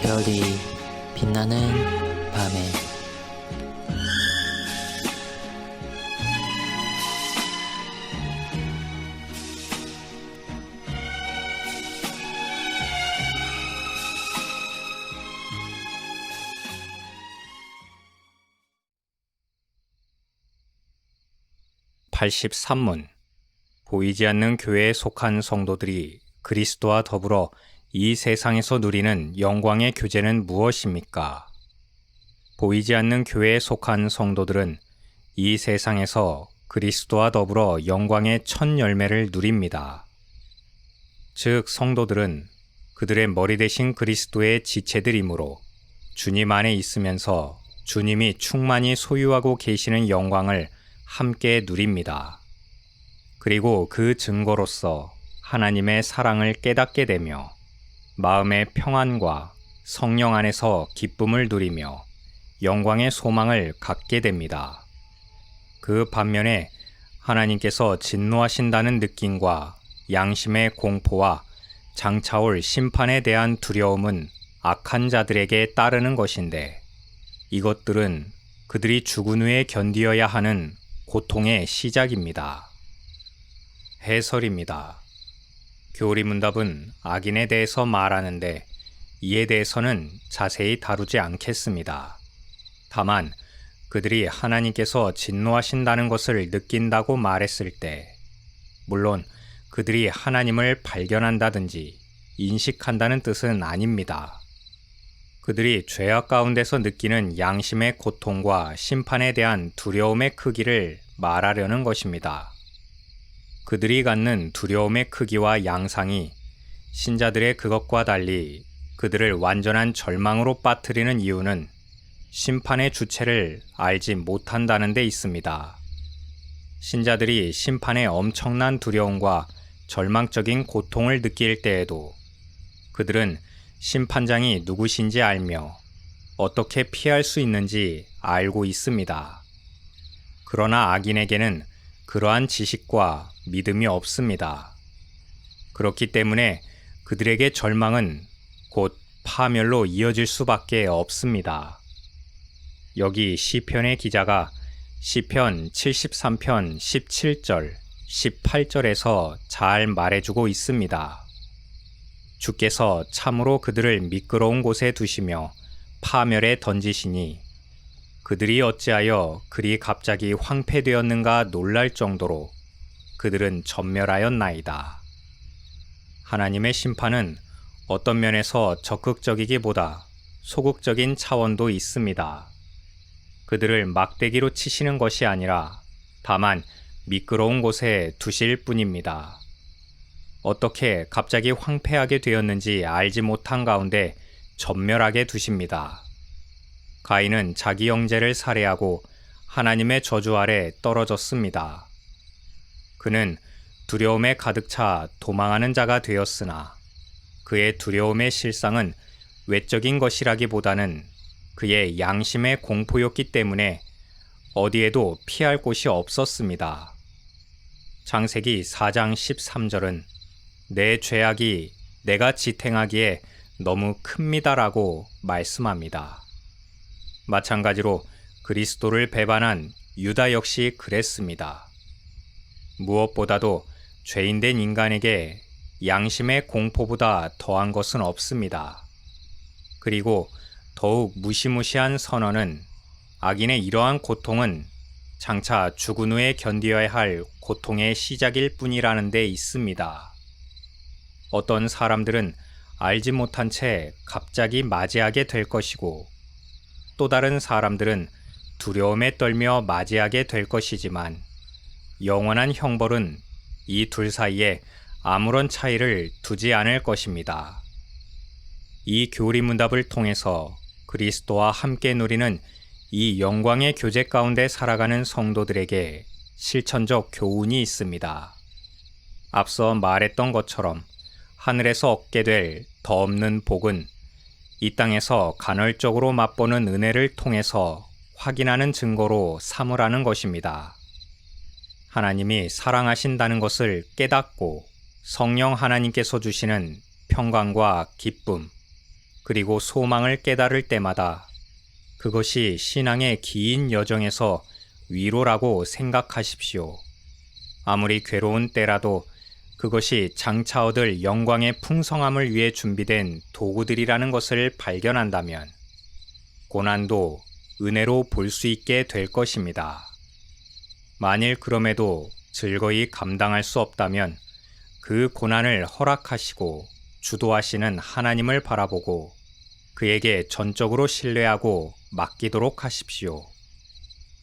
별이 빛나는 밤에 (83문) 보이지 않는 교회에 속한 성도들이 그리스도와 더불어 이 세상에서 누리는 영광의 교제는 무엇입니까? 보이지 않는 교회에 속한 성도들은 이 세상에서 그리스도와 더불어 영광의 첫 열매를 누립니다. 즉, 성도들은 그들의 머리 대신 그리스도의 지체들이므로 주님 안에 있으면서 주님이 충만히 소유하고 계시는 영광을 함께 누립니다. 그리고 그 증거로서 하나님의 사랑을 깨닫게 되며 마음의 평안과 성령 안에서 기쁨을 누리며 영광의 소망을 갖게 됩니다. 그 반면에 하나님께서 진노하신다는 느낌과 양심의 공포와 장차올 심판에 대한 두려움은 악한 자들에게 따르는 것인데, 이것들은 그들이 죽은 후에 견디어야 하는 고통의 시작입니다. 해설입니다. 교리문답은 악인에 대해서 말하는데 이에 대해서는 자세히 다루지 않겠습니다. 다만 그들이 하나님께서 진노하신다는 것을 느낀다고 말했을 때, 물론 그들이 하나님을 발견한다든지 인식한다는 뜻은 아닙니다. 그들이 죄악 가운데서 느끼는 양심의 고통과 심판에 대한 두려움의 크기를 말하려는 것입니다. 그들이 갖는 두려움의 크기와 양상이 신자들의 그것과 달리 그들을 완전한 절망으로 빠뜨리는 이유는 심판의 주체를 알지 못한다는 데 있습니다. 신자들이 심판의 엄청난 두려움과 절망적인 고통을 느낄 때에도 그들은 심판장이 누구신지 알며 어떻게 피할 수 있는지 알고 있습니다. 그러나 악인에게는 그러한 지식과 믿음이 없습니다. 그렇기 때문에 그들에게 절망은 곧 파멸로 이어질 수밖에 없습니다. 여기 시편의 기자가 시편 73편 17절, 18절에서 잘 말해주고 있습니다. 주께서 참으로 그들을 미끄러운 곳에 두시며 파멸에 던지시니 그들이 어찌하여 그리 갑자기 황폐되었는가 놀랄 정도로 그들은 전멸하였나이다. 하나님의 심판은 어떤 면에서 적극적이기보다 소극적인 차원도 있습니다. 그들을 막대기로 치시는 것이 아니라 다만 미끄러운 곳에 두실 뿐입니다. 어떻게 갑자기 황폐하게 되었는지 알지 못한 가운데 전멸하게 두십니다. 가인은 자기 형제를 살해하고 하나님의 저주 아래 떨어졌습니다. 그는 두려움에 가득 차 도망하는 자가 되었으나 그의 두려움의 실상은 외적인 것이라기보다는 그의 양심의 공포였기 때문에 어디에도 피할 곳이 없었습니다. 창세기 4장 13절은 내 죄악이 내가 지탱하기에 너무 큽니다라고 말씀합니다. 마찬가지로 그리스도를 배반한 유다 역시 그랬습니다. 무엇보다도 죄인된 인간에게 양심의 공포보다 더한 것은 없습니다. 그리고 더욱 무시무시한 선언은 악인의 이러한 고통은 장차 죽은 후에 견디어야 할 고통의 시작일 뿐이라는 데 있습니다. 어떤 사람들은 알지 못한 채 갑자기 맞이하게 될 것이고, 또 다른 사람들은 두려움에 떨며 맞이하게 될 것이지만 영원한 형벌은 이 둘 사이에 아무런 차이를 두지 않을 것입니다. 이 교리문답을 통해서 그리스도와 함께 누리는 이 영광의 교제 가운데 살아가는 성도들에게 실천적 교훈이 있습니다. 앞서 말했던 것처럼 하늘에서 얻게 될 더 없는 복은 이 땅에서 간헐적으로 맛보는 은혜를 통해서 확인하는 증거로 삼으라는 것입니다. 하나님이 사랑하신다는 것을 깨닫고 성령 하나님께서 주시는 평강과 기쁨, 그리고 소망을 깨달을 때마다 그것이 신앙의 긴 여정에서 위로라고 생각하십시오. 아무리 괴로운 때라도 그것이 장차 얻을 영광의 풍성함을 위해 준비된 도구들이라는 것을 발견한다면 고난도 은혜로 볼 수 있게 될 것입니다. 만일 그럼에도 즐거이 감당할 수 없다면 그 고난을 허락하시고 주도하시는 하나님을 바라보고 그에게 전적으로 신뢰하고 맡기도록 하십시오.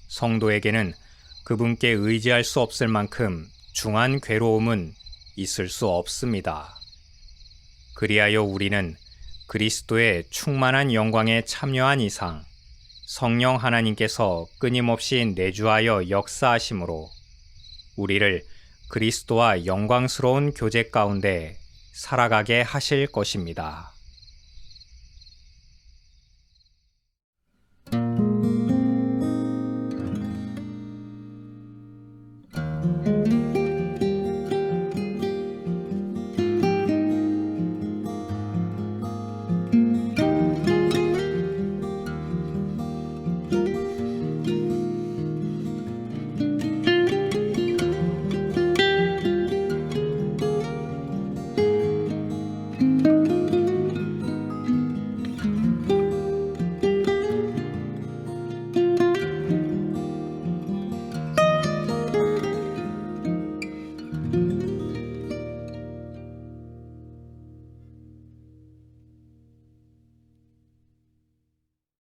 성도에게는 그분께 의지할 수 없을 만큼 중한 괴로움은 있을 수 없습니다. 그리하여 우리는 그리스도의 충만한 영광에 참여한 이상 성령 하나님께서 끊임없이 내주하여 역사하심으로 우리를 그리스도와 영광스러운 교제 가운데 살아가게 하실 것입니다.